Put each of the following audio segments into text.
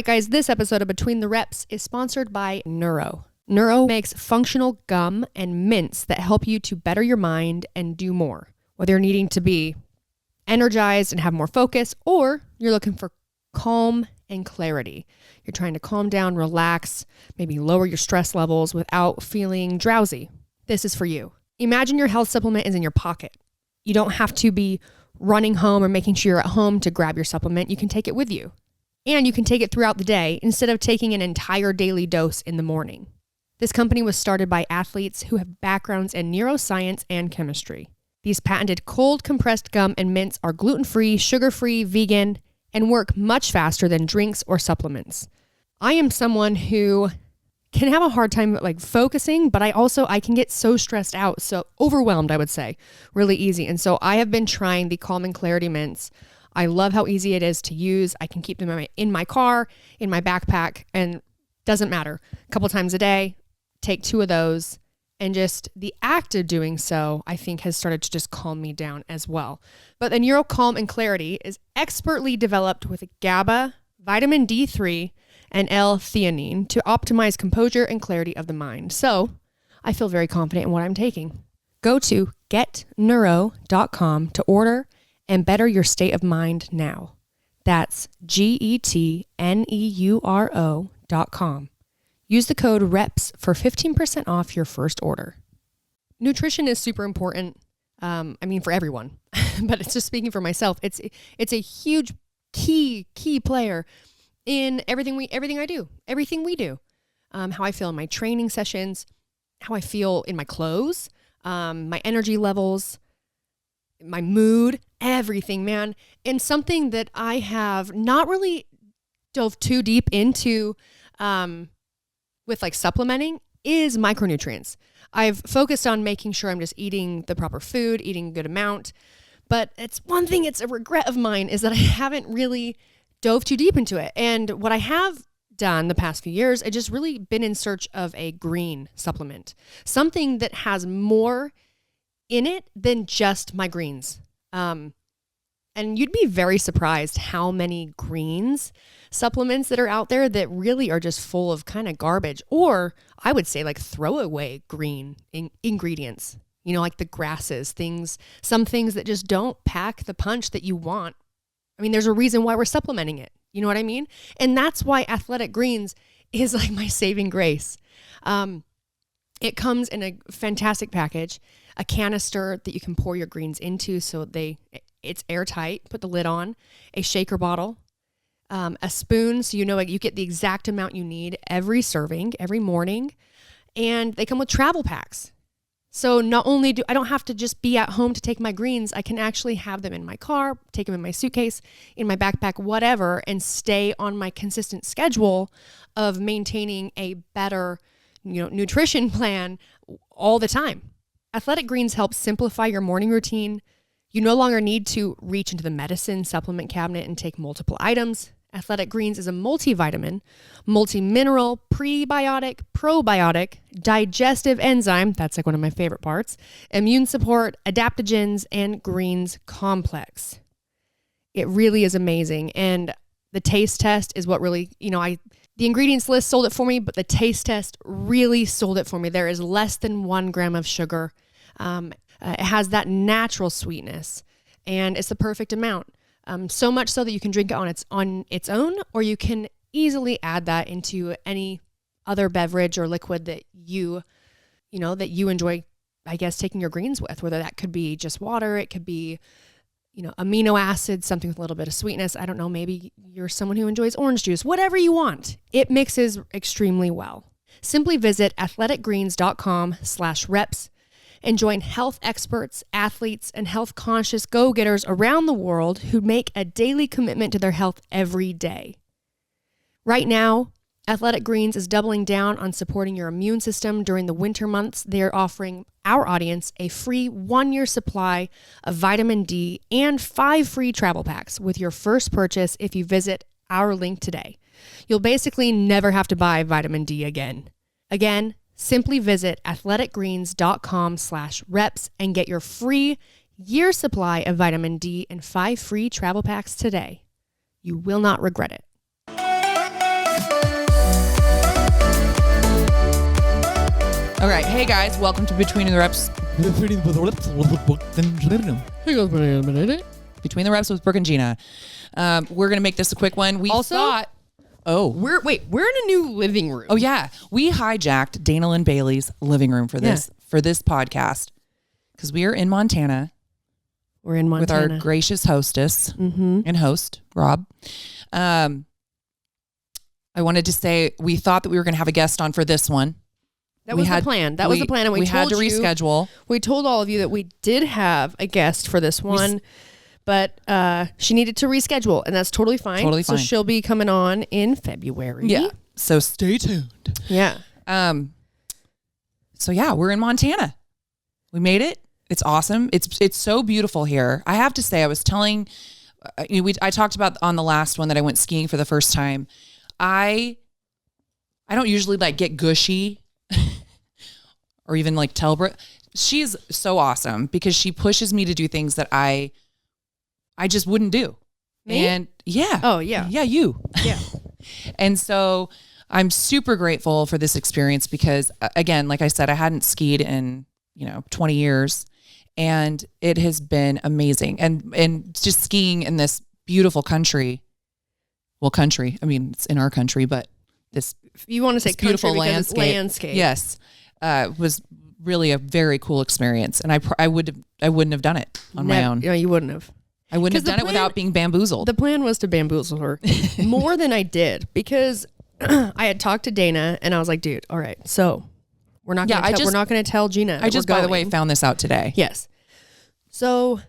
right, guys, this episode of Between the Reps is sponsored by Neuro. Neuro makes functional gum and mints that help you to better your mind and do more. Whether you're needing to be energized and have more focus, or you're looking for calm and clarity. You're trying to calm down, relax, maybe lower your stress levels without feeling drowsy. This is for you. Imagine your health supplement is in your pocket. You don't have to be running home or making sure you're at home to grab your supplement. You can take it with you. And you can take it throughout the day instead of taking an entire daily dose in the morning. This company was started by athletes who have backgrounds in neuroscience and chemistry. These patented cold compressed gum and mints are gluten-free, sugar-free, vegan, and work much faster than drinks or supplements. I am someone who can have a hard time focusing, but I can get so stressed out, so overwhelmed, I would say, really easy. And so I have been trying the Calm and Clarity mints. I love how easy it is to use. I can keep them in my car, in my backpack, and doesn't matter. A couple times a day, take 2 of those. And just the act of doing so, I think, has started to just calm me down as well. But the Neuro Calm and Clarity is expertly developed with GABA, vitamin D3, and L-theanine to optimize composure and clarity of the mind. So I feel very confident in what I'm taking. Go to getneuro.com to order and better your state of mind now. That's GETNEURO.com. Use the code REPS for 15% off your first order. Nutrition is super important. For everyone, but it's just speaking for myself. It's a huge key player in everything I do, everything we do. How I feel in my training sessions, how I feel in my clothes, my energy levels, my mood, everything, man. And something that I have not really dove too deep into, with supplementing is micronutrients. I've focused on making sure I'm just eating the proper food, eating a good amount. But it's a regret of mine is that I haven't really dove too deep into it. And what I have done the past few years, I just really been in search of a green supplement, something that has more in it than just my greens. And you'd be very surprised how many greens supplements that are out there that really are just full of kind of garbage, or I would say throwaway green ingredients, like the grasses, some things that just don't pack the punch that you want. There's a reason why we're supplementing it. You know what I mean? And that's why Athletic Greens is my saving grace. It comes in a fantastic package, a canister that you can pour your greens into so it's airtight, put the lid on, a shaker bottle, a spoon so you get the exact amount you need every serving, every morning, and they come with travel packs. So not only I don't have to just be at home to take my greens, I can actually have them in my car, take them in my suitcase, in my backpack, whatever, and stay on my consistent schedule of maintaining a better, nutrition plan all the time. Athletic Greens help simplify your morning routine. You no longer need to reach into the medicine supplement cabinet and take multiple items. Athletic Greens is a multivitamin, multi-mineral, prebiotic, probiotic, digestive enzyme, that's one of my favorite parts, immune support, adaptogens, and greens complex. It really is amazing. And the taste test is what really, the ingredients list sold it for me, but the taste test really sold it for me. There is less than 1 gram of sugar. It has that natural sweetness, and it's the perfect amount. So much so that you can drink it on its own, or you can easily add that into any other beverage or liquid that you enjoy, I guess, taking your greens with, whether that could be just water, it could be, amino acids, something with a little bit of sweetness. I don't know, maybe you're someone who enjoys orange juice, whatever you want. It mixes extremely well. Simply visit athleticgreens.com/reps and join health experts, athletes, and health-conscious go-getters around the world who make a daily commitment to their health every day. Right now, Athletic Greens is doubling down on supporting your immune system during the winter months. They're offering our audience a free 1-year supply of vitamin D and 5 free travel packs with your first purchase if you visit our link today. You'll basically never have to buy vitamin D again. Again, simply visit athleticgreens.com/reps and get your free year supply of vitamin D and 5 free travel packs today. You will not regret it. All right. Hey, guys. Welcome to Between the Reps. Between the Reps with Brooke and Jeanna. We're going to make this a quick one. We're in a new living room. Oh, yeah. We hijacked Dana Lynn Bailey's living room for this podcast because we are in Montana. We're in Montana. With our gracious hostess and host, Rob. I wanted to say we thought that we were going to have a guest on for this one. That was the plan. And we had to reschedule. We told all of you that we did have a guest for this one, but she needed to reschedule, and that's totally fine. So she'll be coming on in February. Yeah. So stay tuned. Yeah. So yeah, we're in Montana. We made it. It's awesome. It's so beautiful here. I have to say, I was telling, I talked about on the last one that I went skiing for the first time. I don't usually like get gushy or even like tell Brooke. She's so awesome because she pushes me to do things that I just wouldn't do. Me? And yeah. Oh yeah. Yeah, you. Yeah. And so I'm super grateful for this experience because again, like I said, I hadn't skied in, 20 years. And it has been amazing. And just skiing in this beautiful country. Well, country. I mean, it's in our country, but this you want to say beautiful landscape. Landscape. Yes. Was really a very cool experience. And I wouldn't have done it on my own. No, you wouldn't have. I wouldn't have done it without being bamboozled. The plan was to bamboozle her more than I did because I had talked to Dana and I was like, dude, all right, so we're not going to tell Jeanna. I just, by the way, found this out today. Yes. So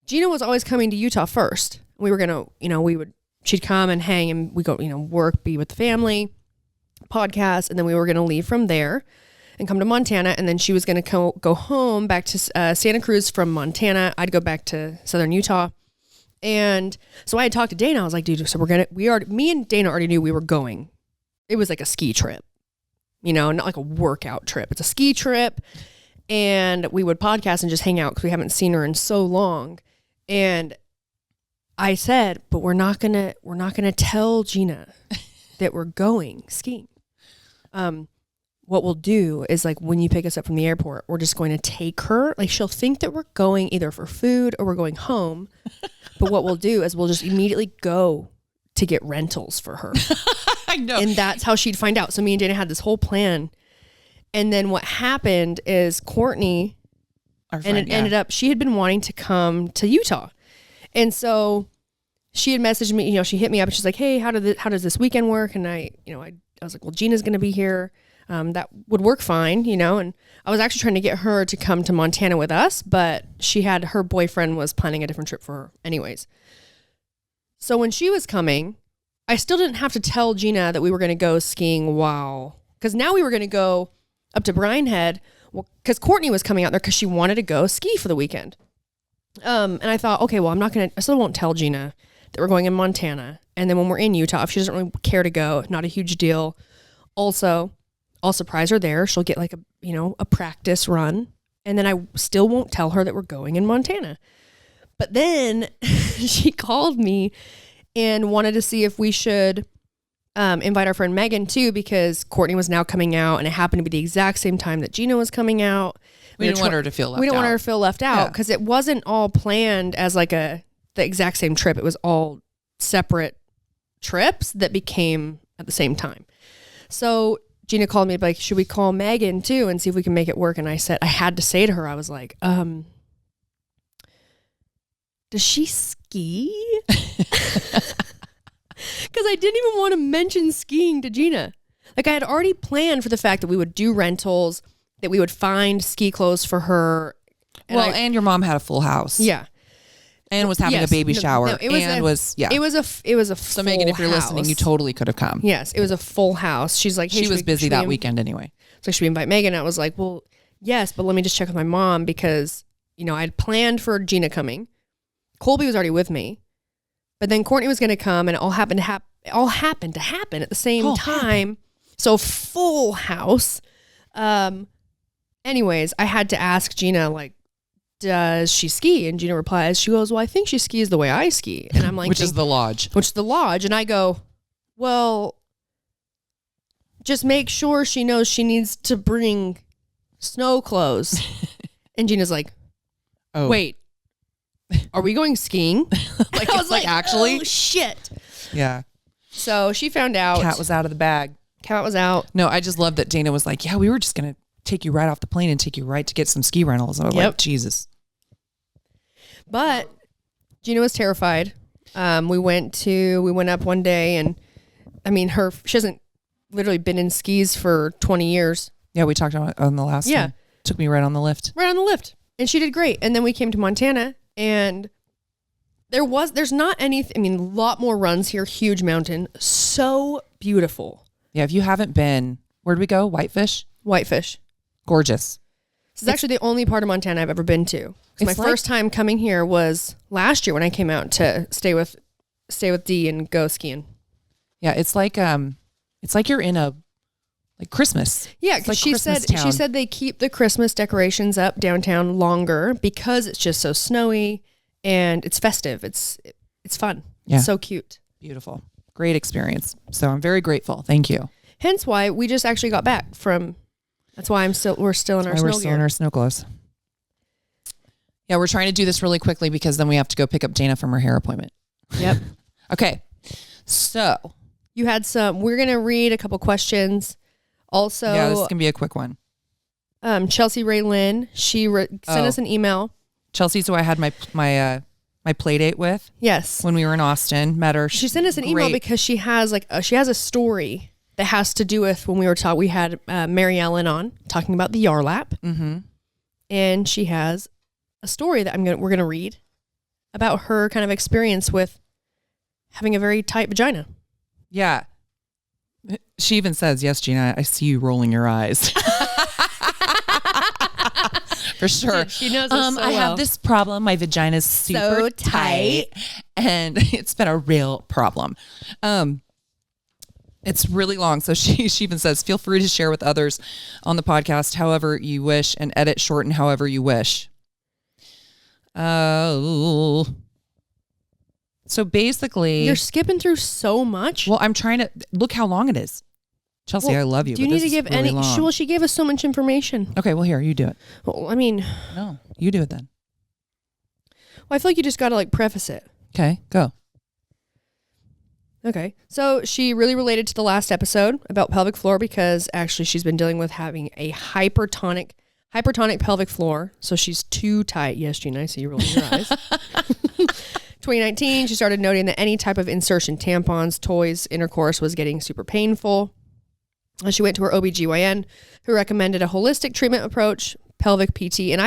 Jeanna was always coming to Utah first. We were going to, she'd come and hang and we go, work, be with the family, podcast. And then we were going to leave from there and come to Montana. And then she was going to go home back to Santa Cruz from Montana. I'd go back to Southern Utah. And so I had talked to Dana. I was like, dude, so me and Dana already knew we were going. It was like a ski trip, not like a workout trip. It's a ski trip. And we would podcast and just hang out because we haven't seen her in so long. And I said, but we're not gonna tell Jeanna that we're going skiing. What we'll do is like when you pick us up from the airport, we're just going to take her. Like she'll think that we're going either for food or we're going home. But what we'll do is we'll just immediately go to get rentals for her. I know. And that's how she'd find out. So me and Dana had this whole plan. And then what happened is Courtney, ended up, she had been wanting to come to Utah. And so she had messaged me, she hit me up and she's like, hey, how does this weekend work? And I was like, well, Jeanna's going to be here. That would work fine, and I was actually trying to get her to come to Montana with us, but her boyfriend was planning a different trip for her anyways. So when she was coming, I still didn't have to tell Jeanna that we were going to go skiing because now we were going to go up to Brine Head because Courtney was coming out there because she wanted to go ski for the weekend. And I thought, okay, well, I still won't tell Jeanna that we're going in Montana. And then when we're in Utah, if she doesn't really care to go, not a huge deal. Also, I'll surprise her there. She'll get like a practice run. And then I still won't tell her that we're going in Montana. But then she called me and wanted to see if we should invite our friend Megan too, because Courtney was now coming out and it happened to be the exact same time that Jeanna was coming out. We didn't want her to feel left out. We didn't want her to feel left out because it wasn't all planned as like the exact same trip. It was all separate trips that became at the same time. So Jeanna called me like, should we call Megan too and see if we can make it work? And I had to say to her, I was like, does she ski? Because I didn't even want to mention skiing to Jeanna. Like I had already planned for the fact that we would do rentals, that we would find ski clothes for her. And your mom had a full house. Yeah. And was having a baby shower. No, it was a So Megan, if you're listening, you totally could have come. Yes, it was a full house. She's like, hey, she was busy that weekend anyway. So should we invite Megan? I was like, well, yes, but let me just check with my mom because, I'd planned for Jeanna coming. Colby was already with me. But then Courtney was going to come and it all happened to happen at the same time. So full house. Anyways, I had to ask Jeanna, like, does she ski? And Jeanna replies, she goes, well, I think she skis the way I ski. And I'm like, which is the lodge. And I go, well, just make sure she knows she needs to bring snow clothes. And Jeanna's like, oh, wait, are we going skiing? I was like, actually? Oh, shit. Yeah. So she found out. Cat was out of the bag. Cat was out. No, I just love that Dana was like, yeah, we were just going to take you right off the plane and take you right to get some ski rentals. I was like, Jesus. But Jeanna was terrified. We went up one day, and I mean, she hasn't literally been in skis for 20 years. Yeah, we talked about on the last one. Took me right on the lift. Right on the lift. And she did great. And then we came to Montana, and there's not anything, I mean, a lot more runs here, huge mountain, so beautiful. Yeah, if you haven't been, where'd we go? Whitefish? Whitefish. Gorgeous. This is actually the only part of Montana I've ever been to. My first time coming here was last year when I came out to stay with Dee and go skiing. Yeah, it's like you're in a Christmas. Yeah, because like she said they keep the Christmas decorations up downtown longer because it's just so snowy and it's festive. It's fun. Yeah. It's so cute. Beautiful. Great experience. So I'm very grateful. Thank you. Hence why we just actually got back from. That's why we're still in our snow gear. We're still in our snow clothes. Yeah, we're trying to do this really quickly because then we have to go pick up Dana from her hair appointment. Yep. Okay. So you had we're going to read a couple questions. Also, yeah, this is going to be a quick one. Chelsea Ray Lynn, she sent us an email. Chelsea's who I had my play date with. Yes. When we were in Austin, met her. She sent us an email because she has a story that has to do with when we were taught. We had Mary Ellen on talking about the Yarlap. Mm-hmm. And she has a story that we're going to read about her kind of experience with having a very tight vagina. Yeah. She even says, yes, Jeanna, I see you rolling your eyes. For sure. She knows us so I well. have this problem. My vagina's super So tight. And it's been a real problem. It's really long. So she even says, feel free to share with others on the podcast however you wish and edit shorten however you wish. Oh. So basically, you're skipping through so much. Well, I'm trying to look how long it is. Chelsea, I love you. Do you need to give any? Well, she gave us so much information. Okay, well, here, you do it. Well, I mean, no, you do it then. Well, I feel like you just got to preface it. Okay, go. Okay, so she really related to the last episode about pelvic floor because actually she's been dealing with having a hypertonic pelvic floor. So she's too tight. Yes, Jeanna, I see you rolling your eyes. 2019, she started noting that any type of insertion, tampons, toys, intercourse was getting super painful. She went to her OBGYN who recommended a holistic treatment approach, pelvic PT. And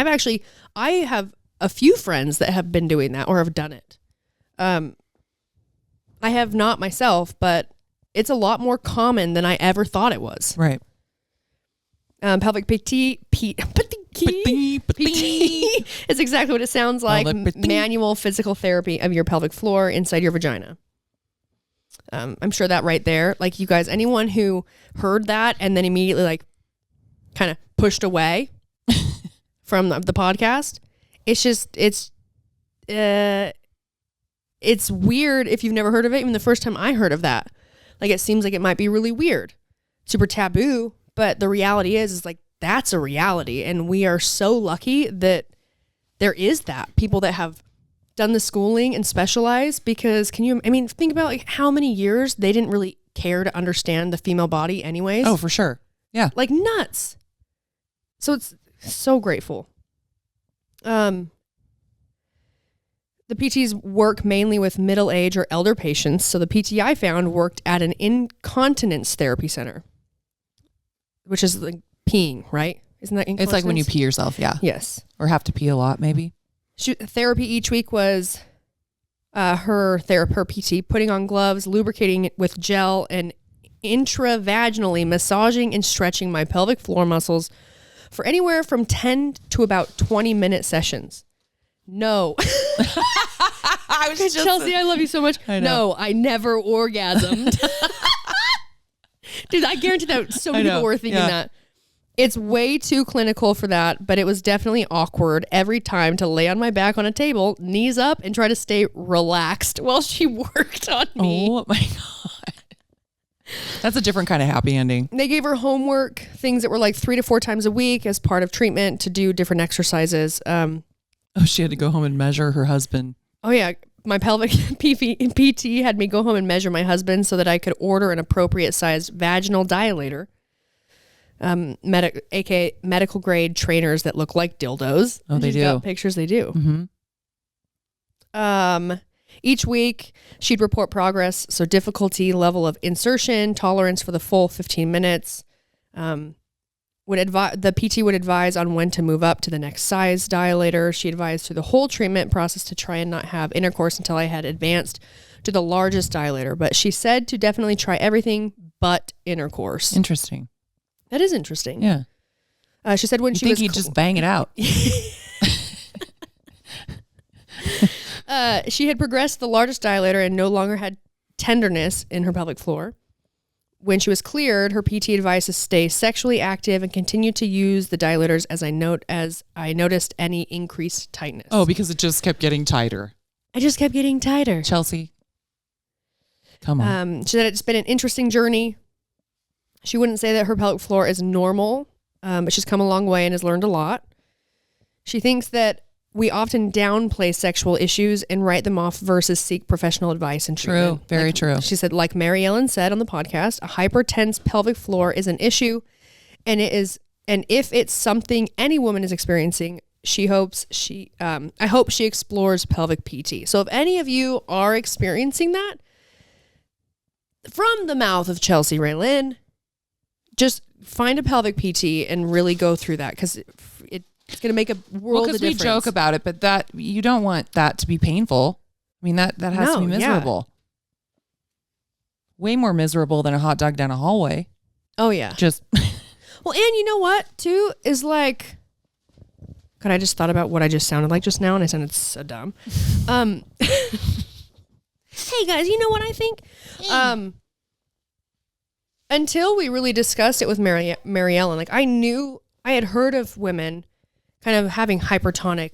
I have a few friends that have been doing that or have done it. I have not myself, but it's a lot more common than I ever thought it was. Right. Pelvic PT is exactly what it sounds like. Manual physical therapy of your pelvic floor inside your vagina. I'm sure that right there, like you guys, anyone who heard that and then immediately kind of pushed away from the podcast, it's weird if you've never heard of it. Even the first time I heard of that, it seems like it might be really weird, super taboo. But the reality is that's a reality. And we are so lucky that there is that. People that have done the schooling and specialize because think about how many years they didn't really care to understand the female body anyways. Oh, for sure. Yeah. Nuts. So it's so grateful. The PTs work mainly with middle-age or elder patients. So the PT I found worked at an incontinence therapy center, which is peeing, right? Isn't that incontinence? It's like when you pee yourself, yeah. Yes. Or have to pee a lot, maybe. Therapy each week was her PT putting on gloves, lubricating it with gel, and intravaginally massaging and stretching my pelvic floor muscles for anywhere from 10 to about 20-minute sessions. No. Chelsea, I love you so much. No, I never orgasmed. Dude, I guarantee that so many people were thinking that. It's way too clinical for that, but it was definitely awkward every time to lay on my back on a table, knees up, and try to stay relaxed while she worked on me. Oh my God. That's a different kind of happy ending. They gave her homework, things that were like 3 to 4 times a week as part of treatment to do different exercises. She had to go home and measure her husband. Oh yeah. My pelvic PT had me go home and measure my husband so that I could order an appropriate sized vaginal dilator. AKA medical grade trainers that look like dildos. Oh, they do. Got pictures, they do. Mm-hmm. Each week she'd report progress. So difficulty, level of insertion, tolerance for the full 15 minutes. The PT would advise on when to move up to the next size dilator. She advised through the whole treatment process to try and not have intercourse until I had advanced to the largest dilator. But she said to definitely try everything but intercourse. Interesting. That is interesting. Yeah. She said when you she think was... you'd just bang it out. She had progressed the largest dilator and no longer had tenderness in her pelvic floor. When she was cleared, her PT advised to stay sexually active and continue to use the dilators as I noticed any increased tightness. Oh, because it just kept getting tighter. I just kept getting tighter. Chelsea, come on. She said it's been an interesting journey. She wouldn't say that her pelvic floor is normal, but she's come a long way and has learned a lot. She thinks that we often downplay sexual issues and write them off versus seek professional advice and treatment. True, very true. She said, like Mary Ellen said on the podcast, a hypertense pelvic floor is an issue, and if it's something any woman is experiencing, I hope she explores pelvic PT. So if any of you are experiencing that, from the mouth of Chelsea Raylin, just find a pelvic PT and really go through that, because it's going to make a world of difference. Because we joke about it, but that you don't want that to be painful. I mean, that has to be miserable. Yeah. Way more miserable than a hot dog down a hallway. Oh, yeah. Just. Well, and you know what, too, is like, God, I just thought about what I just sounded like just now, and I sounded so dumb. Hey, guys, you know what I think? Until we really discussed it with Mary Ellen, like I had heard of women kind of having hypertonic,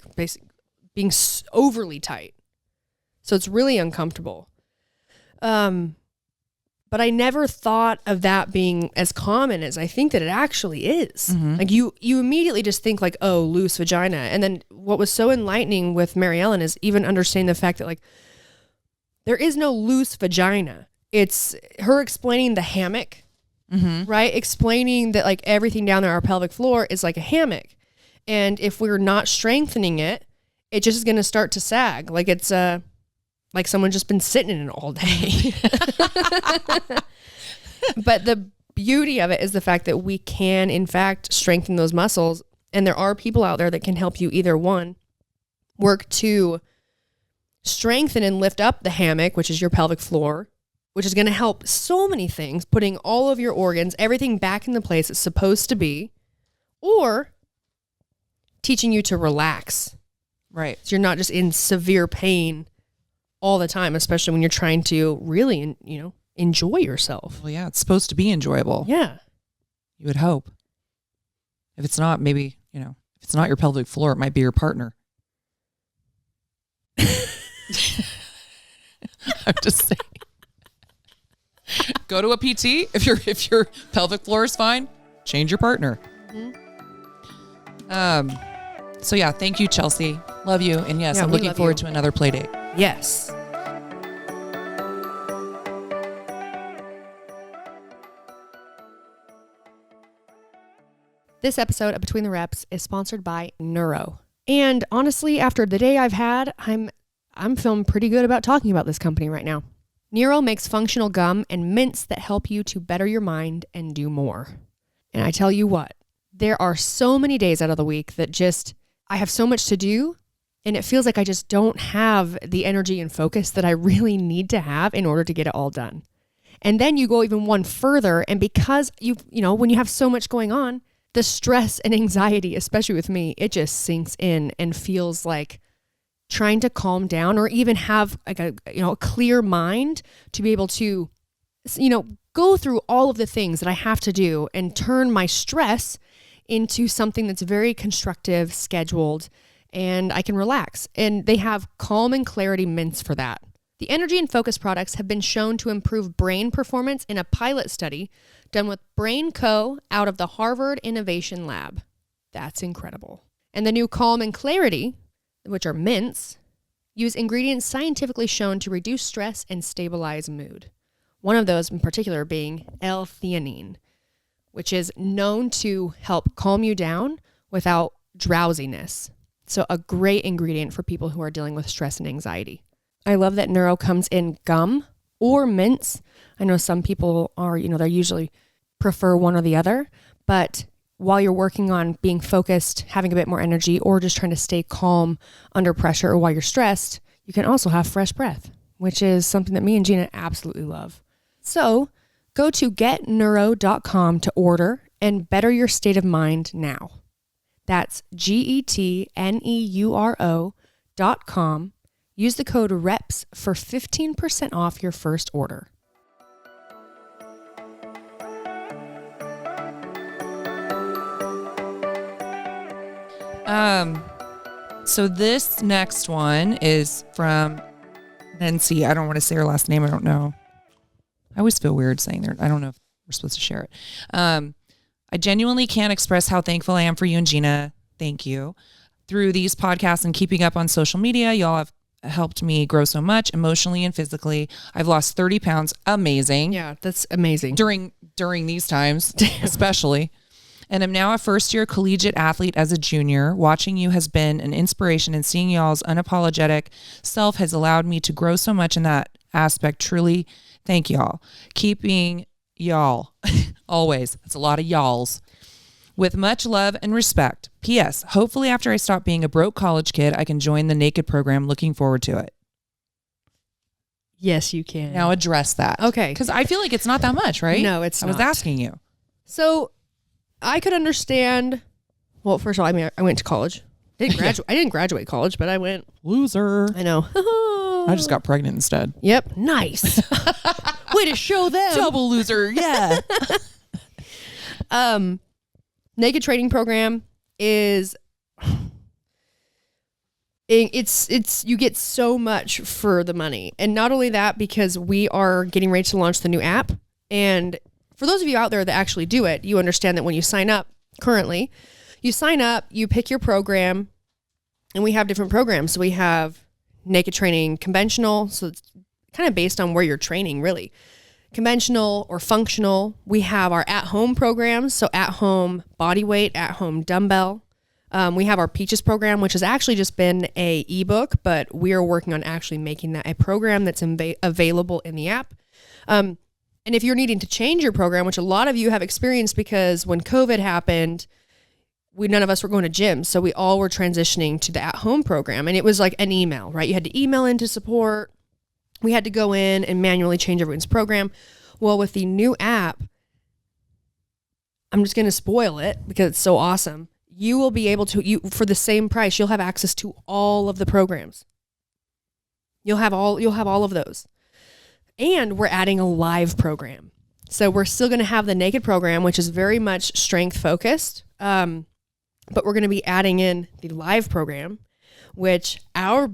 being overly tight. So it's really uncomfortable. But I never thought of that being as common as I think that it actually is. Mm-hmm. Like you immediately just think like, oh, loose vagina. And then what was so enlightening with Mary Ellen is even understanding the fact that like, there is no loose vagina. It's her explaining the hammock, mm-hmm. right? Explaining that like everything down there, our pelvic floor is like a hammock. And if we're not strengthening it, it just is going to start to sag. Like it's like someone's just been sitting in it all day. But the beauty of it is the fact that we can, in fact, strengthen those muscles. And there are people out there that can help you either one, work to strengthen and lift up the hammock, which is your pelvic floor, which is going to help so many things, putting all of your organs, everything back in the place it's supposed to be, or teaching you to relax. Right. So you're not just in severe pain all the time, especially when you're trying to really, enjoy yourself. Well, yeah, it's supposed to be enjoyable. Yeah. You would hope. If it's not, maybe, if it's not your pelvic floor, it might be your partner. I'm just saying. Go to a PT. If your pelvic floor is fine, change your partner. Mm-hmm. So yeah, thank you, Chelsea. Love you. And yes, I'm looking forward to another play date. Yes. This episode of Between the Reps is sponsored by Neuro. And honestly, after the day I've had, I'm feeling pretty good about talking about this company right now. Neuro makes functional gum and mints that help you to better your mind and do more. And I tell you what, there are so many days out of the week that I have so much to do, and it feels like I just don't have the energy and focus that I really need to have in order to get it all done. And then you go even one further, and because when you have so much going on, the stress and anxiety, especially with me, it just sinks in and feels like trying to calm down or even have like a clear mind to be able to, go through all of the things that I have to do and turn my stress into something that's very constructive, scheduled, and I can relax. And they have calm and clarity mints for that The energy and focus products have been shown to improve brain performance in a pilot study done with Brain Co. out of the Harvard Innovation Lab. That's incredible. And the new Calm and Clarity, which are mints, use ingredients scientifically shown to reduce stress and stabilize mood. One of those in particular being L-theanine, which is known to help calm you down without drowsiness. So a great ingredient for people who are dealing with stress and anxiety. I love that Neuro comes in gum or mints. I know some people are, they usually prefer one or the other, but while you're working on being focused, having a bit more energy, or just trying to stay calm under pressure or while you're stressed, you can also have fresh breath, which is something that me and Jeanna absolutely love. So go to getneuro.com to order and better your state of mind now. That's GETNEURO.com. Use the code REPS for 15% off your first order. So this next one is from Nancy. I don't want to say her last name. I don't know. I always feel weird saying that. I don't know if we're supposed to share it. I genuinely can't express how thankful I am for you and Jeanna. Thank you. Through these podcasts and keeping up on social media, y'all have helped me grow so much emotionally and physically. I've lost 30 pounds. Amazing. Yeah, that's amazing. During these times, especially. And I'm now a first-year collegiate athlete as a junior. Watching you has been an inspiration, and seeing y'all's unapologetic self has allowed me to grow so much in that aspect. Truly, thank y'all. Keep being y'all. Always. That's a lot of y'alls. With much love and respect. P.S. Hopefully after I stop being a broke college kid, I can join the Naked program. Looking forward to it. Yes, you can. Now address that. Okay. Because I feel like it's not that much, right? No, it's not. I was asking you. So I could understand. Well, first of all, I went to college. I didn't graduate college, but I went. Loser. I know. I just got pregnant instead. Yep. Nice. Way to show them. Double loser. Yeah. Naked training program is it's you get so much for the money. And not only that, because we are getting ready to launch the new app. And for those of you out there that actually do it, you understand that when you sign up currently, you sign up, you pick your program, and we have different programs. So we have naked training conventional. So it's kind of based on where you're training, really. Conventional or functional. We have our at-home programs. So at-home body weight, at-home dumbbell. We have our Peaches program, which has actually just been a ebook, but we are working on actually making that a program that's available in the app. And if you're needing to change your program, which a lot of you have experienced, because when COVID happened, none of us were going to gyms. So we all were transitioning to the at-home program. And it was like an email, right? You had to email into support. We had to go in and manually change everyone's program. Well, with the new app, I'm just going to spoil it because it's so awesome. You will be able to, for the same price, you'll have access to all of the programs. You'll have all of those. And we're adding a live program. So we're still going to have the naked program, which is very much strength focused. But we're going to be adding in the live program, which our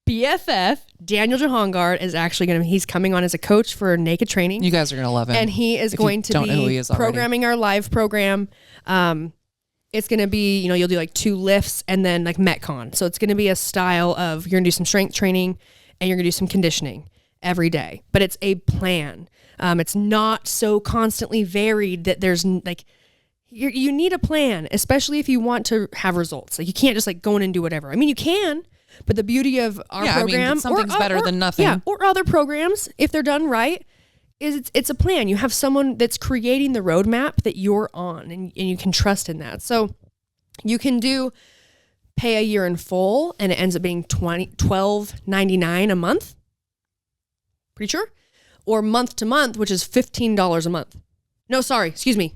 BFF, Daniel Jahangard, is actually he's coming on as a coach for naked training. You guys are going to love him. And he is going to be programming our live program. It's going to be, you'll do like 2 lifts and then like Metcon. So it's going to be a style of, you're going to do some strength training and you're going to do some conditioning every day. But it's a plan. It's not so constantly varied that there's like, you need a plan, especially if you want to have results. Like you can't just like go in and do whatever. I mean, you can. But the beauty of our program, something's better than nothing. Yeah, or other programs, if they're done right, is it's a plan. You have someone that's creating the roadmap that you're on, and you can trust in that. So you can pay a year in full, and it ends up being $12.99 a month. Pretty sure, or month to month, which is $15 a month. No, sorry, excuse me.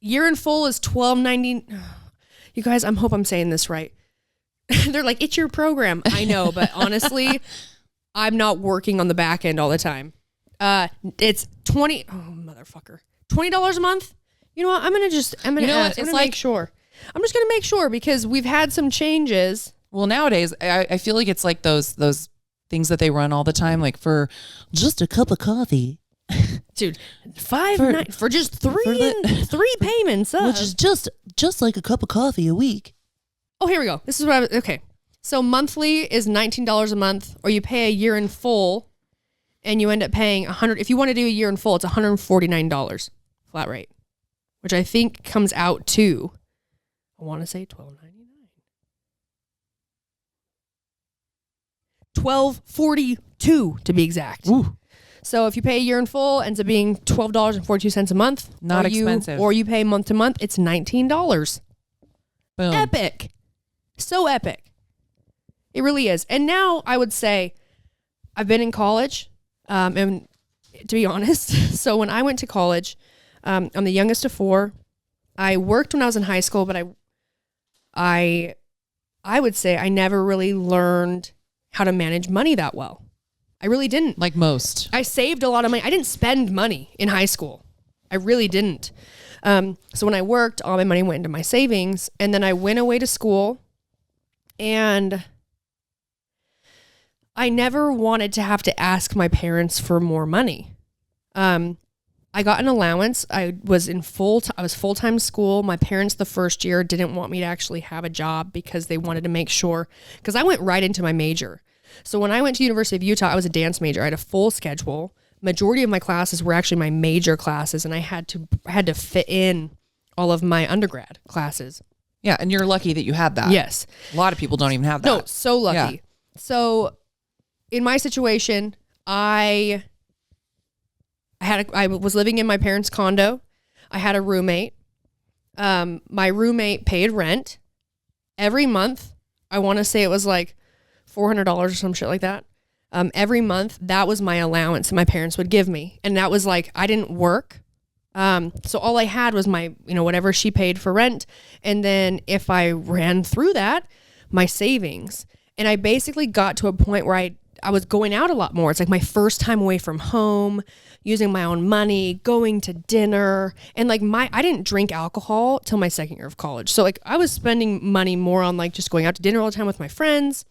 Year in full is $12.90. You guys, I hope I'm saying this right. They're like, it's your program. I know, but honestly, I'm not working on the back end all the time. It's $20 a month. You know what? I'm going to make sure. I'm just going to make sure because we've had some changes. Well, nowadays, I feel like it's like those things that they run all the time, like for just a cup of coffee. Dude, for just three payments, which is just like a cup of coffee a week. Oh, here we go. This is what okay. So monthly is $19 a month, or you pay a year in full, and you end up paying $100. If you want to do a year in full, it's $149 flat rate, which I think comes out to, I want to say $12.99. $12.42 to be exact. Ooh. So if you pay a year in full, it ends up being $12.42 a month. Not expensive. Or you pay month to month, it's $19. Boom. Epic. So epic. It really is. And now I would say I've been in college, and to be honest, so when I went to college, I'm the youngest of four. I worked when I was in high school, but I would say I never really learned how to manage money that well. I really didn't. Like most. I saved a lot of money. I didn't spend money in high school. I really didn't. So when I worked, all my money went into my savings, and then I went away to school, and I never wanted to have to ask my parents for more money. I got an allowance. I was full-time school. My parents the first year didn't want me to actually have a job because they wanted to make sure, because I went right into my major. So when I went to University of Utah, I was a dance major. I had a full schedule. Majority of my classes were actually my major classes, and I had to fit in all of my undergrad classes. Yeah, and you're lucky that you had that. Yes. A lot of people don't even have that. No, so lucky. Yeah. So in my situation, I was living in my parents' condo. I had a roommate. My roommate paid rent every month. I want to say it was like $400 or some shit like that. Every month, that was my allowance that my parents would give me. And that was like, I didn't work. So all I had was my, whatever she paid for rent. And then if I ran through that, my savings. And I basically got to a point where I was going out a lot more. It's like my first time away from home, using my own money, going to dinner. And like I didn't drink alcohol till my second year of college. So like I was spending money more on like just going out to dinner all the time with my friends,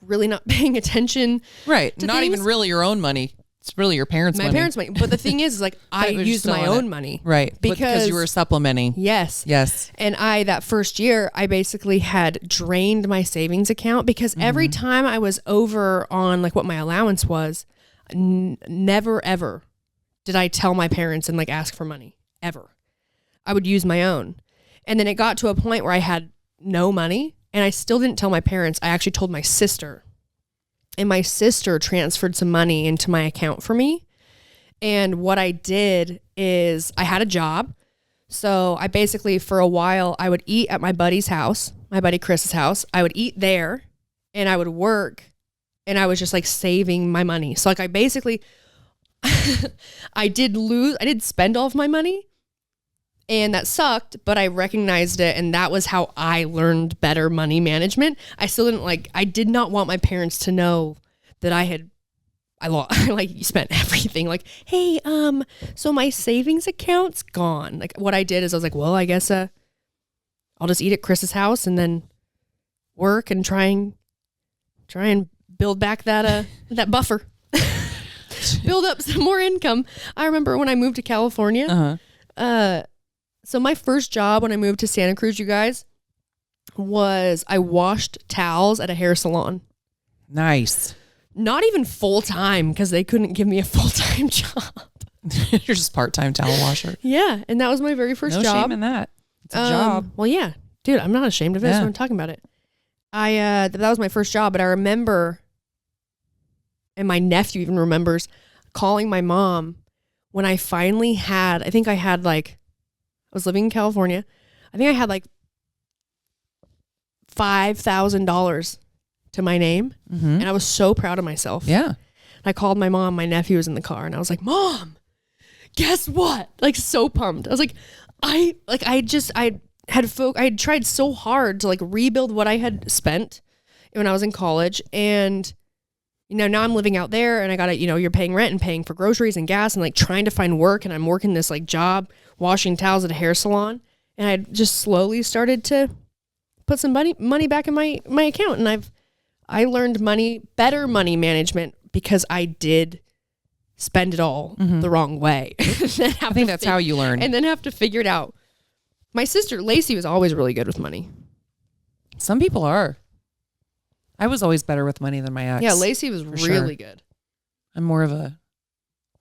really not paying attention. Right. To not things. even really your own money. It's really your parents' money. My parents' money. But the thing is like I used my own money. Right. Because you were supplementing. Yes. Yes. And that first year, I basically had drained my savings account because every time I was over on like what my allowance was, never ever did I tell my parents and like ask for money. Ever. I would use my own. And then it got to a point where I had no money and I still didn't tell my parents. I actually told my sister. And my sister transferred some money into my account for me. And what I did is I had a job. So I basically, for a while, I would eat at my buddy's house, my buddy Chris's house. I would eat there and I would work and I was just like saving my money. So like I basically, I did spend all of my money and that sucked, but I recognized it. And that was how I learned better money management. I still didn't I did not want my parents to know that I spent everything. Like, hey, so my savings account's gone. Like what I did is I was like, well, I guess, I'll just eat at Chris's house and then work and try and build back that, that buffer, build up some more income. I remember when I moved to California, so my first job when I moved to Santa Cruz, you guys, was I washed towels at a hair salon. Nice. Not even full time because they couldn't give me a full-time job. You're just part-time towel washer. Yeah, and that was my very first job. No shame in that. It's a job. Well, yeah, dude, I'm not ashamed of it. Yeah. So I'm talking about it. That was my first job, but I remember, and my nephew even remembers, calling my mom when I finally had. I was living in California. I think I had like $5,000 to my name. And I was so proud of myself. Yeah. I called my mom. My nephew was in the car and I was like, Mom, guess what? Like so pumped. I was like, I had tried so hard to like rebuild what I had spent when I was in college. And now I'm living out there and I got to, you're paying rent and paying for groceries and gas and like trying to find work. And I'm working this like job washing towels at a hair salon. And I just slowly started to put some money back in my account. And I learned better money management because I did spend it all the wrong way. I think that's how you learn. And then have to figure it out. My sister, Lacey, was always really good with money. Some people are. I was always better with money than my ex. Yeah, Lacey was really good. I'm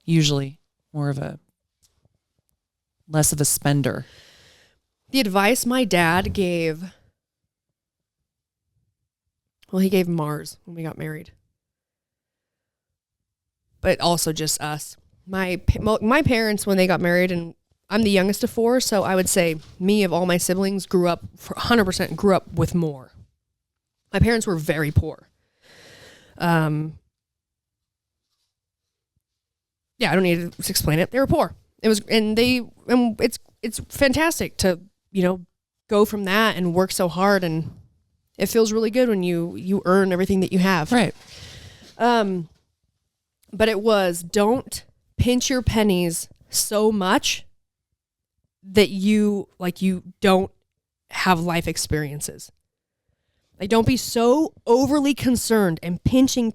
usually more of a, less of a spender. The advice my dad gave, well, he gave Mars when we got married. But also just us. My parents, when they got married, and I'm the youngest of 4, so I would say me, of all my siblings, 100% grew up with more. My parents were very poor. Yeah, I don't need to explain it. They were poor. It's fantastic to, go from that and work so hard, and it feels really good when you earn everything that you have. Right. But it was, don't pinch your pennies so much that you don't have life experiences. Like, don't be so overly concerned and pinching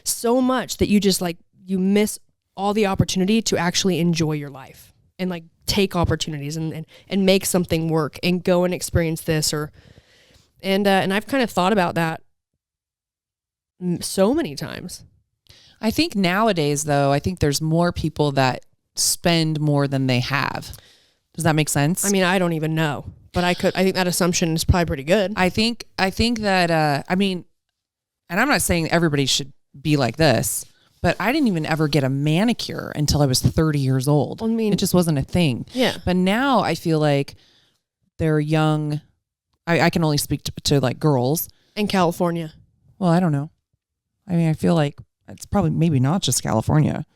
so much that you just you miss all the opportunity to actually enjoy your life and take opportunities and make something work and go and experience this and I've kind of thought about that so many times. I think nowadays, though, I think there's more people that spend more than they have. Does that make sense? I mean, I don't even know, but I think that assumption is probably pretty good. I think that, and I'm not saying everybody should be like this, but I didn't even ever get a manicure until I was 30 years old. I mean, it just wasn't a thing. Yeah. But now I feel like they're young. I can only speak to girls. In California. Well, I don't know. I mean, I feel like it's probably maybe not just California,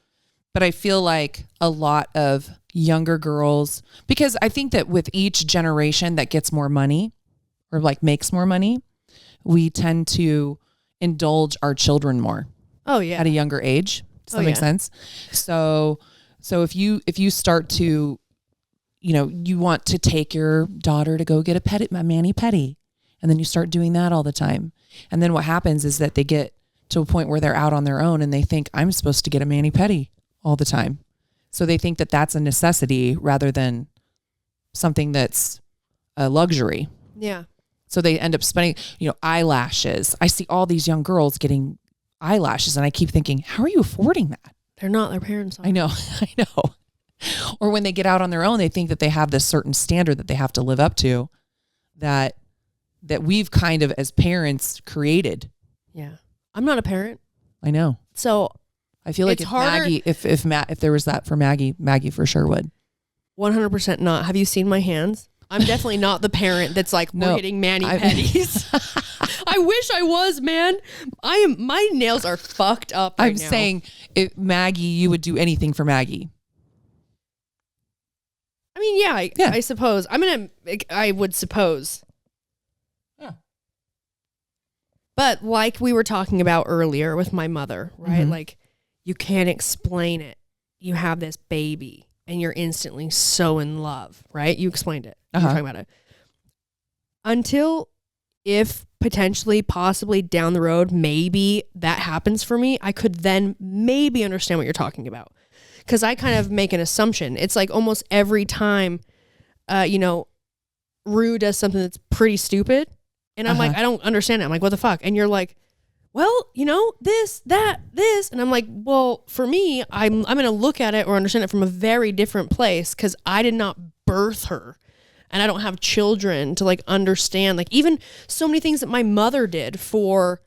but I feel like a lot of younger girls, because I think that with each generation that gets more money or makes more money, we tend to indulge our children more. Oh yeah. At a younger age. Does that make sense? So if you start to, you want to take your daughter to go get a mani-pedi, and then you start doing that all the time. And then what happens is that they get to a point where they're out on their own and they think, I'm supposed to get a mani-pedi all the time. So they think that that's a necessity rather than something that's a luxury. Yeah. So they end up spending, eyelashes. I see all these young girls getting eyelashes and I keep thinking, how are you affording that? They're not, their parents are. I know. Or when they get out on their own, they think that they have this certain standard that they have to live up to that we've kind of as parents created. Yeah. I'm not a parent. I know. So I feel like if there was that for Maggie for sure would. 100% not. Have you seen my hands? I'm definitely not the parent that's we're getting mani-pedis. I wish I was, man. My nails are fucked up right now. I'm saying, if Maggie, you would do anything for Maggie. I mean, yeah, I suppose. I would suppose. Yeah. But like we were talking about earlier with my mother, right? Mm-hmm. You can't explain it. You have this baby and you're instantly so in love, right? You explained it. You were talking about it. Until, if potentially, possibly down the road, maybe that happens for me, I could then maybe understand what you're talking about. Because I kind of make an assumption. It's almost every time, Rue does something that's pretty stupid. And I'm I don't understand it. I'm what the fuck? And you're like, well, this, that, this. And I'm like, well, for me, I'm going to look at it or understand it from a very different place because I did not birth her. And I don't have children to understand. Even so many things that my mother did for,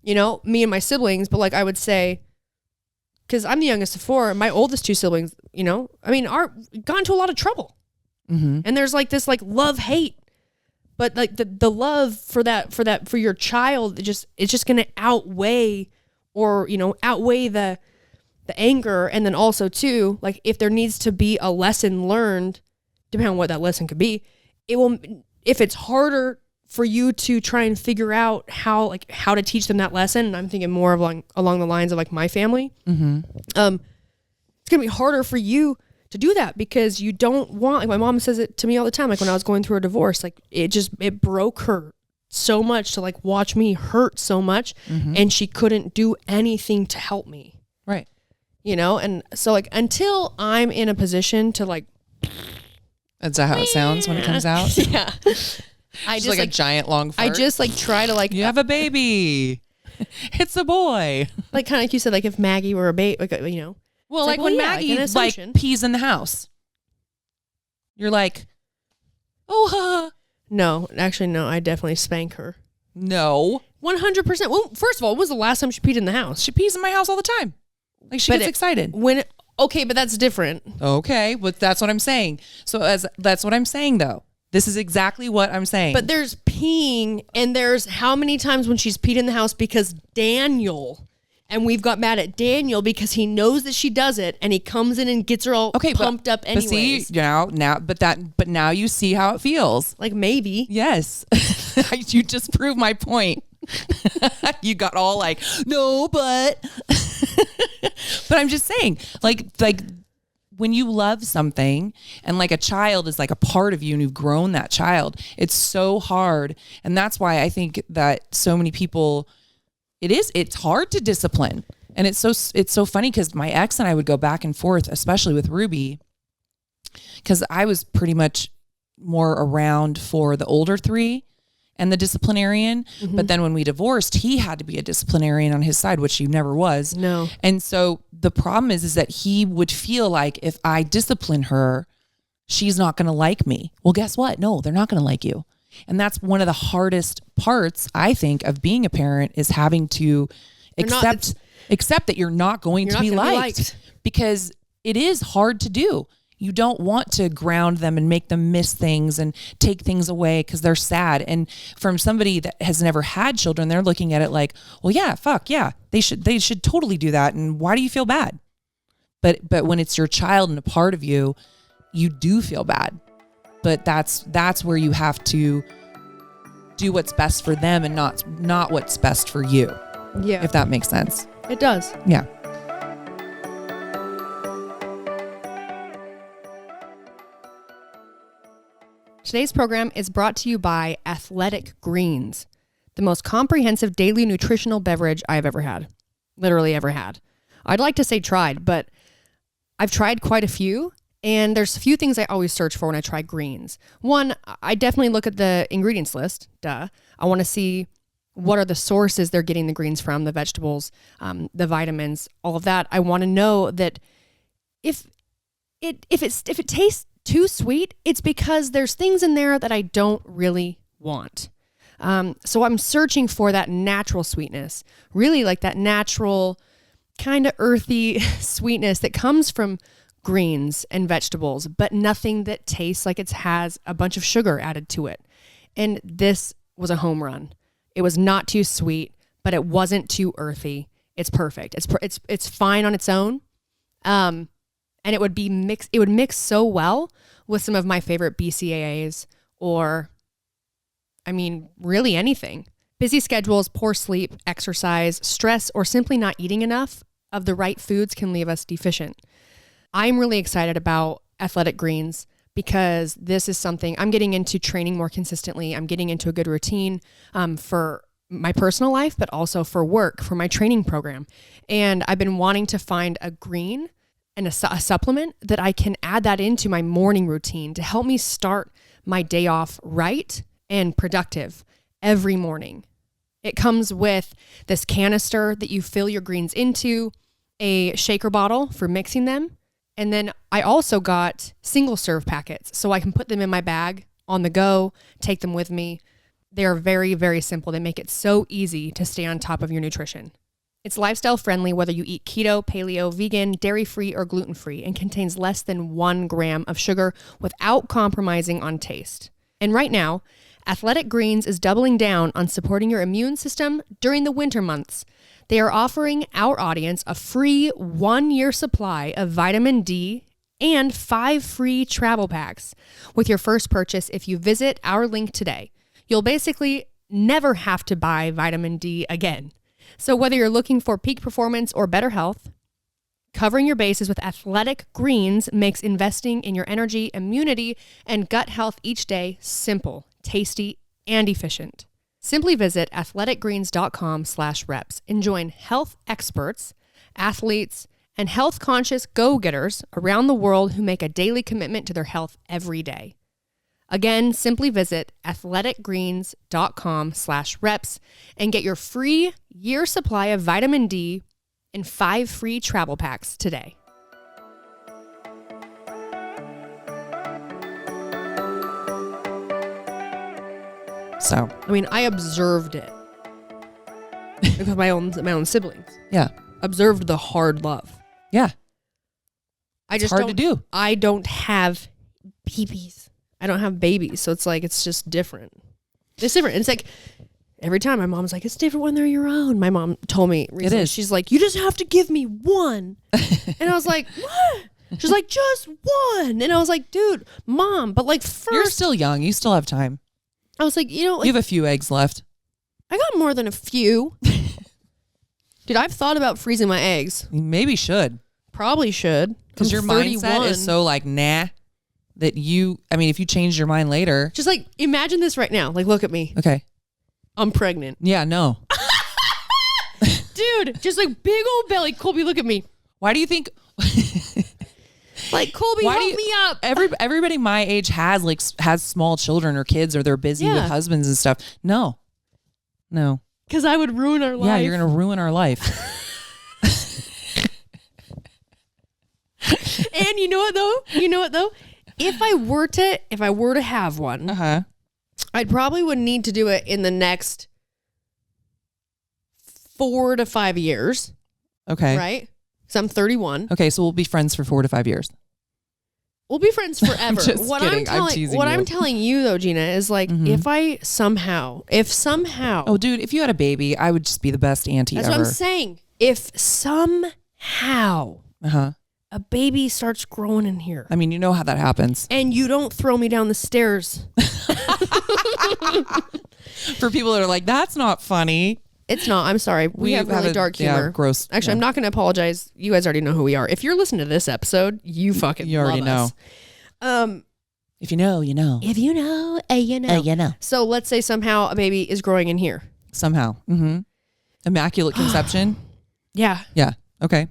me and my siblings. But I would say, because I'm the youngest of 4, and my oldest 2 siblings, are got into a lot of trouble. Mm-hmm. And there's this love-hate. But the love for your child, it's just going to outweigh the anger. And then also too, if there needs to be a lesson learned, depending on what that lesson could be, it will, if it's harder for you to try and figure out how to teach them that lesson. And I'm thinking more of along the lines of my family. Mm-hmm. It's going to be harder for you to do that because you don't want, my mom says it to me all the time. When I was going through a divorce, it broke her so much to like watch me hurt so much, and she couldn't do anything to help me. Right. You know, and so like until I'm in a position to like, that's how it sounds when it comes out. Yeah. I just like a giant long fart. I just like try to like, you have a baby. It's a boy. Like kind of like you said, like if Maggie were a baby, like, you know. Well, like when Maggie like pees in the house, you're like, oh, no, actually, no, I definitely spank her. No. 100%. Well, first of all, when was the last time she peed in the house? She pees in my house all the time. Like she gets excited. Okay, but that's different. Okay, but that's what I'm saying. So that's what I'm saying though. This is exactly what I'm saying. But there's peeing, and there's how many times when she's peed in the house because Daniel, and we've got mad at Daniel because he knows that she does it, and he comes in and gets her all pumped up anyways. But see, but now you see how it feels. Like maybe. Yes. You just proved my point. You got all like, no, but but I'm just saying, like when you love something and like a child is like a part of you and you've grown that child, it's so hard. And that's why I think that so many people, it's hard to discipline. And it's so funny because my ex and I would go back and forth, especially with Ruby, because I was pretty much more around for the older three and the disciplinarian. But then when we divorced, he had to be a disciplinarian on his side, which he never was. No. And so the problem is that he would feel like if I discipline her, she's not going to like me. Well, guess what? No, they're not going to like you. And that's one of the hardest parts, I think, of being a parent is having to accept that you're not going to be liked, because it is hard to do. You don't want to ground them and make them miss things and take things away because they're sad. And from somebody that has never had children, they're looking at it like, well, yeah, fuck yeah, they should totally do that. And why do you feel bad? But when it's your child and a part of you, you do feel bad. But that's where you have to do what's best for them and not what's best for you. Yeah. If that makes sense. It does. Yeah. Today's program is brought to you by Athletic Greens, the most comprehensive daily nutritional beverage I've ever had. Literally ever had. I'd like to say tried, but I've tried quite a few, and there's a few things I always search for when I try greens. One, I definitely look at the ingredients list. Duh. I want to see what are the sources they're getting the greens from, the vegetables, the vitamins, all of that. I want to know that if it tastes too sweet, it's because there's things in there that I don't really want. So I'm searching for that natural sweetness, really like that natural kind of earthy sweetness that comes from greens and vegetables, but nothing that tastes like it has a bunch of sugar added to it. And this was a home run. It was not too sweet, but it wasn't too earthy. It's perfect. It's fine on its own. And it would mix so well with some of my favorite BCAAs or, I mean, really anything. Busy schedules, poor sleep, exercise, stress, or simply not eating enough of the right foods can leave us deficient. I'm really excited about Athletic Greens because this is something I'm getting into training more consistently. I'm getting into a good routine for my personal life, but also for work, for my training program. And I've been wanting to find a green and a supplement that I can add that into my morning routine to help me start my day off right and productive every morning. It comes with this canister that you fill your greens into, a shaker bottle for mixing them, and then I also got single serve packets so I can put them in my bag on the go, take them with me. They're very, very simple. They make it so easy to stay on top of your nutrition. It's lifestyle friendly whether you eat keto, paleo, vegan, dairy-free, or gluten-free, and contains less than 1 gram of sugar without compromising on taste. And right now, Athletic Greens is doubling down on supporting your immune system during the winter months. They are offering our audience a free 1-year supply of vitamin D and 5 free travel packs with your first purchase if you visit our link today. You'll basically never have to buy vitamin D again. So whether you're looking for peak performance or better health, covering your bases with Athletic Greens makes investing in your energy, immunity, and gut health each day simple, tasty, and efficient. Simply visit athleticgreens.com/reps and join health experts, athletes, and health-conscious go-getters around the world who make a daily commitment to their health every day. Again, simply visit athleticgreens.com/reps and get your free year supply of vitamin D and 5 free travel packs today. So, I mean, I observed it with my own siblings. yeah. Observed the hard love. Yeah. It's hard to do. I don't have babies. I don't have babies. So it's like, it's just different. It's different. It's like every time my mom's like, it's different when they're your own. My mom told me recently, It is. she's like, you just have to give me one. And I was like, what? She's like, just one. And I was like, dude, mom, but like first. You're still young. You still have time. I was like, you know, like, You have a few eggs left. I got more than a few. Dude, I've thought about freezing my eggs. You maybe should. Probably should. Because your 31. mindset is so like, nah, that if you change your mind later. Just like, imagine this right now. Like, look at me. Okay. I'm pregnant. Yeah, no. Dude, just like big old belly. Colby, look at me. Why do you think? Like, Colby, help me up. Everybody my age has small children or kids, or they're busy with husbands and stuff. No. Because I would ruin our life. Yeah, you're going to ruin our life. And you know what though? If I were to have one, I probably would need to do it in the next 4 to 5 years. Okay. Right? So I'm 31. Okay, so we'll be friends for 4 to 5 years. We'll be friends forever. I'm just kidding. I'm teasing you. I'm telling you though, Jeanna, is like, if somehow. Oh, dude, if you had a baby, I would just be the best auntie ever. That's what I'm saying. If somehow a baby starts growing in here. I mean, you know how that happens. And you don't throw me down the stairs. For people that are like, that's not funny. It's not. I'm sorry. We have really dark humor. Yeah, gross. Actually, I'm not going to apologize. You guys already know who we are. If you're listening to this episode, you fucking you already love know. Us. If you know, you know. If you know, you know. You know. So let's say somehow a baby is growing in here. Somehow. Mm-hmm. Immaculate conception. Yeah. Yeah. Okay.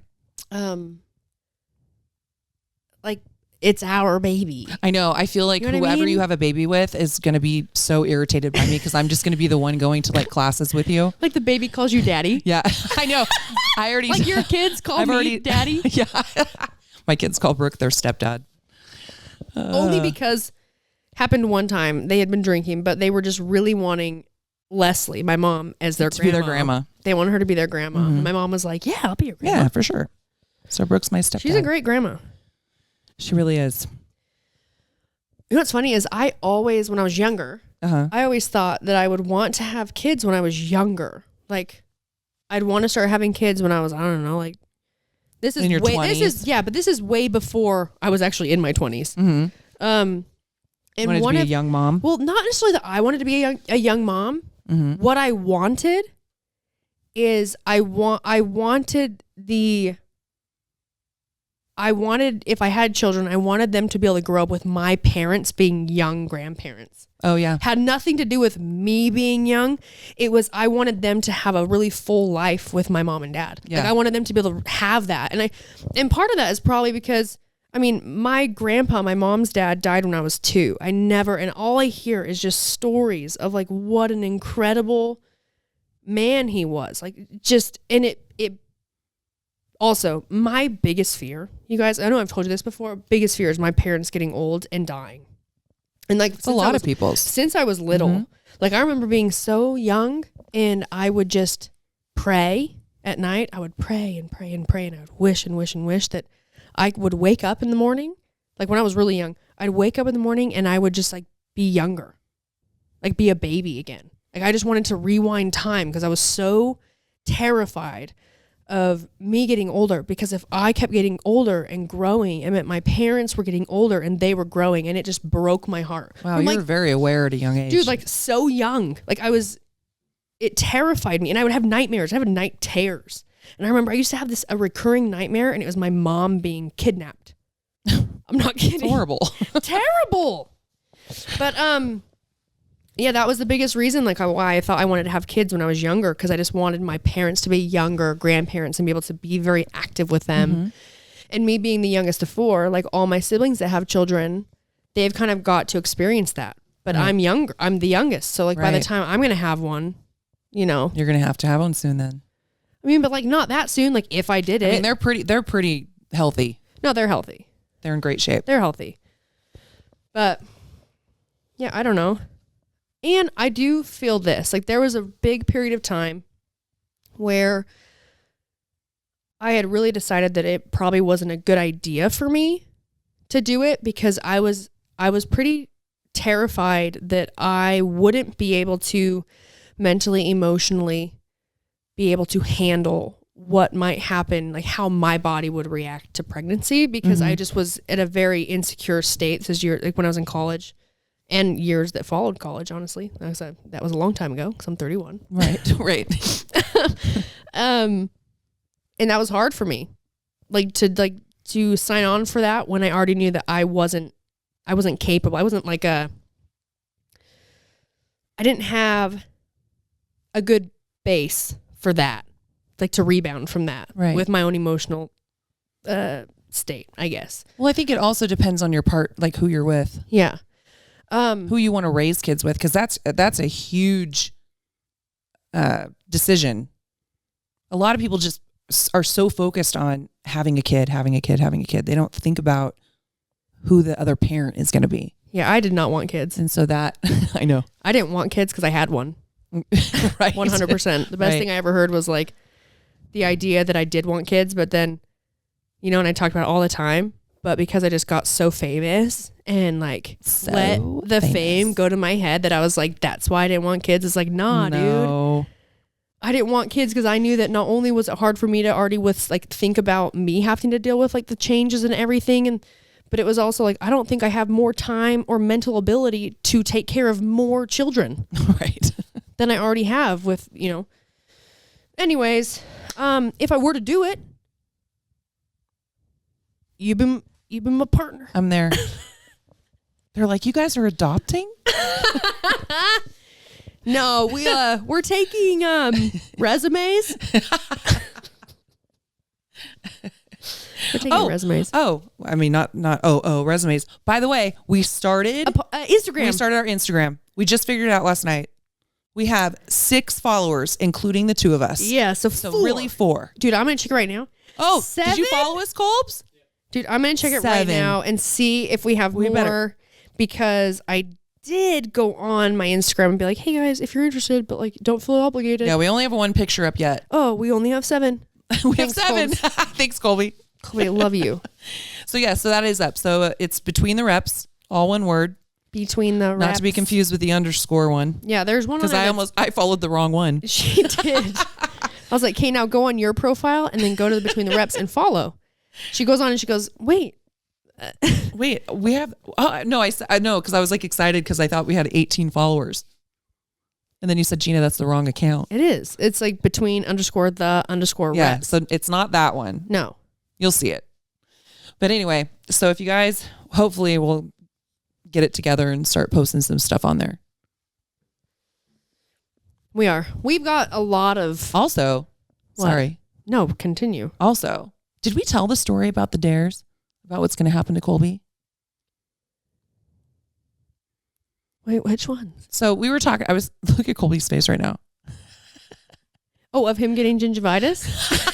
Like, it's our baby. I know. I feel like whoever you have a baby with is going to be so irritated by me because I'm just going to be the one going to like classes with you. Like the baby calls you daddy. Yeah, I know. I already like your kids call me daddy. Yeah, my kids call Brooke their stepdad. Only because happened one time. They had been drinking, but they were just really wanting Leslie, my mom, as their grandma. Be their grandma. They wanted her to be their grandma. Mm-hmm. My mom was like, "Yeah, I'll be your grandma." Yeah, for sure. So Brooke's my stepdad. She's a great grandma. She really is. You know what's funny is I always, when I was younger, I always thought that I would want to have kids when I was younger. Like, I'd want to start having kids when I was, I don't know, like, this is in your 20s. But this is way before I was actually in my 20s. Mm-hmm. And wanted to be a young mom. Well, not necessarily that I wanted to be a young mom. Mm-hmm. What I wanted is I wanted if I had children, I wanted them to be able to grow up with my parents being young grandparents. Oh yeah. Had nothing to do with me being young. It was, I wanted them to have a really full life with my mom and dad. Yeah. Like I wanted them to be able to have that. And part of that is probably because, I mean, my grandpa, my mom's dad, died when I was 2. And all I hear is just stories of like what an incredible man he was. Like just, and it also, my biggest fear, you guys, I know I've told you this before, biggest fear is my parents getting old and dying. And like, it's a lot of people's. Since I was little, like I remember being so young and I would just pray at night. I would pray and pray and pray and I would wish and wish and wish that I would wake up in the morning. Like when I was really young, I'd wake up in the morning and I would just like be younger, like be a baby again. Like I just wanted to rewind time because I was so terrified of me getting older, because if I kept getting older and growing, it meant my parents were getting older and they were growing, and it just broke my heart. Wow, you were very aware at a young age. Dude, like so young. Like it terrified me, and I would have nightmares. I would have night terrors. And I remember I used to have a recurring nightmare, and it was my mom being kidnapped. I'm not kidding. It's horrible. Terrible. But, Yeah, that was the biggest reason, like, why I thought I wanted to have kids when I was younger, because I just wanted my parents to be younger, grandparents, and be able to be very active with them. Mm-hmm. And me being the youngest of 4, like all my siblings that have children, they've kind of got to experience that. But Right. I'm younger. I'm the youngest. So like by the Right. time I'm going to have one, you know. You're going to have one soon then. I mean, but like not that soon. Like if I did it. I mean, they're pretty healthy. No, they're healthy. They're in great shape. They're healthy. But yeah, I don't know. And I do feel this. Like there was a big period of time where I had really decided that it probably wasn't a good idea for me to do it, because I was pretty terrified that I wouldn't be able to mentally, emotionally be able to handle what might happen, like how my body would react to pregnancy, because I just was at a very insecure state this year, like when I was in college and years that followed college, honestly. That was a long time ago because I'm 31. Right, right. And that was hard for me, to sign on for that when I already knew that I wasn't capable. I wasn't I didn't have a good base for that, like to rebound from that with my own emotional state, I guess. Well, I think it also depends on your part, like who you're with. Yeah. Who you want to raise kids with, because that's a huge decision. A lot of people just are so focused on having a kid. They don't think about who the other parent is going to be. Yeah, I did not want kids. And so that, I know. I didn't want kids because I had one. Right. 100%. The best thing I ever heard was like the idea that I did want kids, but then, you know, and I talked about it all the time, but because I just got so famous and like let the fame go to my head, that I was like, that's why I didn't want kids. It's like, nah, dude. I didn't want kids because I knew that not only was it hard for me to already think about me having to deal with like the changes and everything, but it was also like, I don't think I have more time or mental ability to take care of more children right. than I already have with, you know. Anyways, if I were to do it, you've been my partner. I'm there. They're like, you guys are adopting? No, we're taking resumes. We're taking resumes. Oh, I mean, not resumes. By the way, we started Instagram. We started our Instagram. We just figured it out last night. We have 6 followers, including the 2 of us. Yeah, so 4. Really 4. Dude, I'm gonna check it right now. Oh, 7? Did you follow us, Colbs? Dude, I'm gonna check it right 7. now and see if we have more. Better. Because I did go on my Instagram and be like, hey guys, if you're interested, but like, don't feel obligated. Yeah, we only have 1 picture up yet. Oh, we only have 7. We have 7. Thanks, Colby. Colby, I love you. So yeah, so that is up. So it's between the reps, all one word. Between the reps. Not to be confused with the underscore one. Yeah, there's one. Because I followed the wrong one. She did. I was like, okay, now go on your profile and then go to the between the reps and follow. She goes on and she goes, wait, we have, no, I know, because I was like excited because I thought we had 18 followers. And then you said, Jeanna, that's the wrong account. It is. It's like between underscore the underscore yeah, reps. so it's not that one. No. You'll see it. But anyway, so if you guys, hopefully we'll get it together and start posting some stuff on there. We are. We've got a lot of... Also, What? sorry. No, continue. Also, did we tell the story about the dares? About what's going to happen to Colby? Wait, which ones? So we were talking, look at Colby's face right now. Oh, of him getting gingivitis?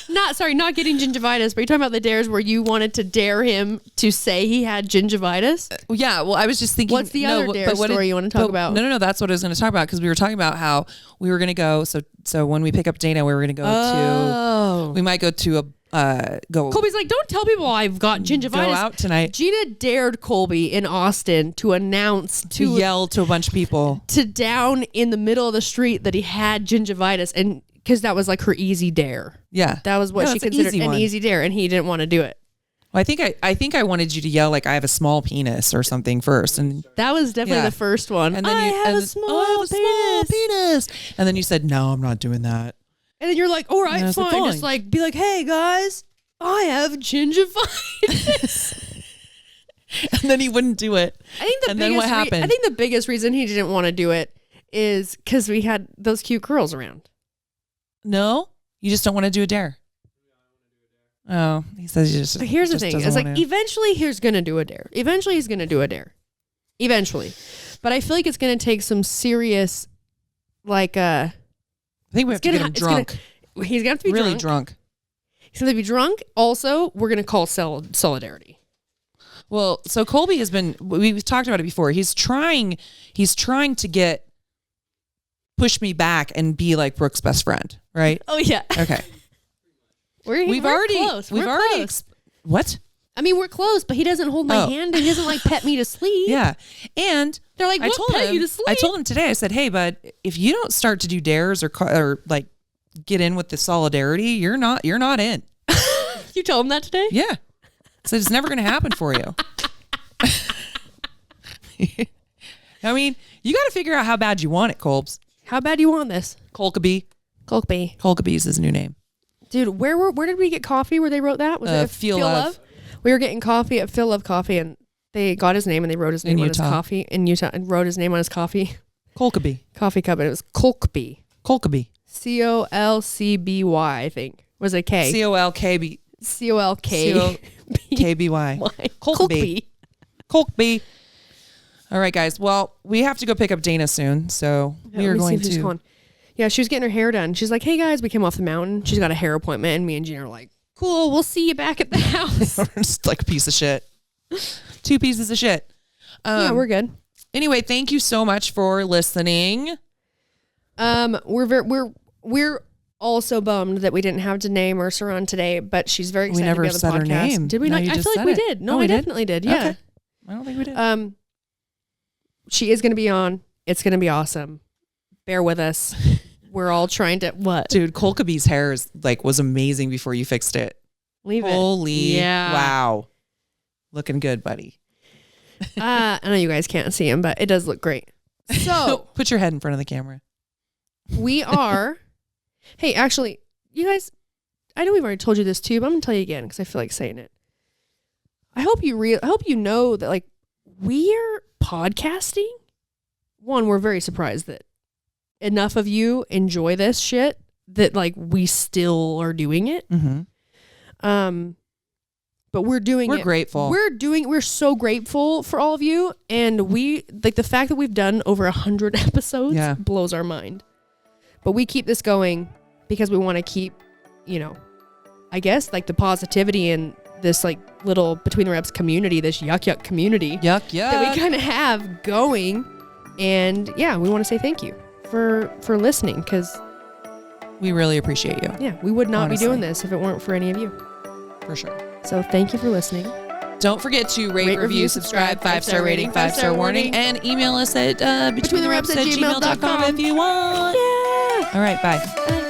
Not getting gingivitis, but you're talking about the dares where you wanted to dare him to say he had gingivitis? Yeah, well, I was just thinking. What's the other dare story you want to talk about? No, that's what I was going to talk about, because we were talking about how we were going to go. So when we pick up Dana, we were going to go to. We might go to go. Colby's like, don't tell people I've got gingivitis. Go out tonight. Jeanna dared Colby in Austin to announce to yell to a bunch of people to down in the middle of the street that he had gingivitis, and because that was like her easy dare. Yeah, that was what she considered an easy dare, and he didn't want to do it. Well, I think I wanted you to yell like I have a small penis or something first, and that was definitely the first one. And then I have a small penis, and then you said, "No, I'm not doing that." And then you're like, "All right, fine." Just like be like, "Hey guys, I have gingivitis." And then he wouldn't do it. I think then what happened? I think the biggest reason he didn't want to do it is because we had those cute girls around. No, you just don't want to do a dare. Oh, he says you just. But here's the just thing: doesn't it's like want to. eventually he's gonna do a dare. Eventually he's gonna do a dare. Eventually, but I feel like it's gonna take some serious, like I think we have to get him drunk. He's gonna have to be really drunk. drunk. He's gonna be drunk. Also, we're gonna call solidarity. Well, so Colby has been. We've talked about it before. He's trying to push me back and be like Brooke's best friend, right? Oh yeah. Okay. we're close. We're close. What? I mean, we're close, but he doesn't hold my hand and he doesn't like pet me to sleep. Yeah. And they're like, I told him today, I said, hey, bud, if you don't start to do dares or like get in with the solidarity, you're not in. You told him that today? Yeah. So it's never going to happen for you. I mean, you got to figure out how bad you want it, Colbs. How bad do you want this? Colkaby. Colkaby is his new name. Dude, where did we get coffee where they wrote that? Was it Feel Love? We were getting coffee at Feel Love Coffee and they got his name and they wrote his name on his coffee in Utah and wrote his name on his coffee. Colkaby. Coffee cup and it was Colkby. Colkaby. Colcby, I think. Was it K? Colkb. Colkby. Colkby. All right, guys. Well, we have to go pick up Dana soon, so we are going to. Yeah, she was getting her hair done. She's like, "Hey guys, we came off the mountain." She's got a hair appointment, and me and Jeanna are like, "Cool, we'll see you back at the house." Just like a piece of shit. 2 pieces of shit. Yeah, we're good. Anyway, thank you so much for listening. We're also bummed that we didn't have Danae Mercer on today, but she's very excited to be on the podcast. Her name. Did we no, not? I feel like we did. No, I definitely did. Yeah. Okay. I don't think we did. She is going to be on. It's going to be awesome. Bear with us. We're all trying to what? Dude, Colkaby's hair was amazing before you fixed it. Holy wow. Looking good, buddy. I know you guys can't see him, but it does look great. So put your head in front of the camera. We are. Hey, actually, you guys, I know we've already told you this too, but I'm gonna tell you again because I feel like saying it. I hope you know that like we're podcasting. One, we're very surprised that enough of you enjoy this shit that like we still are doing it. Mm-hmm. But we're doing it. We're grateful. We're so grateful for all of you. And we like the fact that we've done over 100 episodes blows our mind. But we keep this going because we want to keep, I guess like the positivity and this like little Between the Reps community, this yuck community that we kind of have going. And yeah, we want to say thank you for listening because we really appreciate you. Yeah, we would not be doing this if it weren't for any of you. For sure. So thank you for listening. Don't forget to rate, review, subscribe, 5-star rating, 5-star warning, and email us at betweenthereps@gmail.com if you want. Yeah. All right, bye. Bye.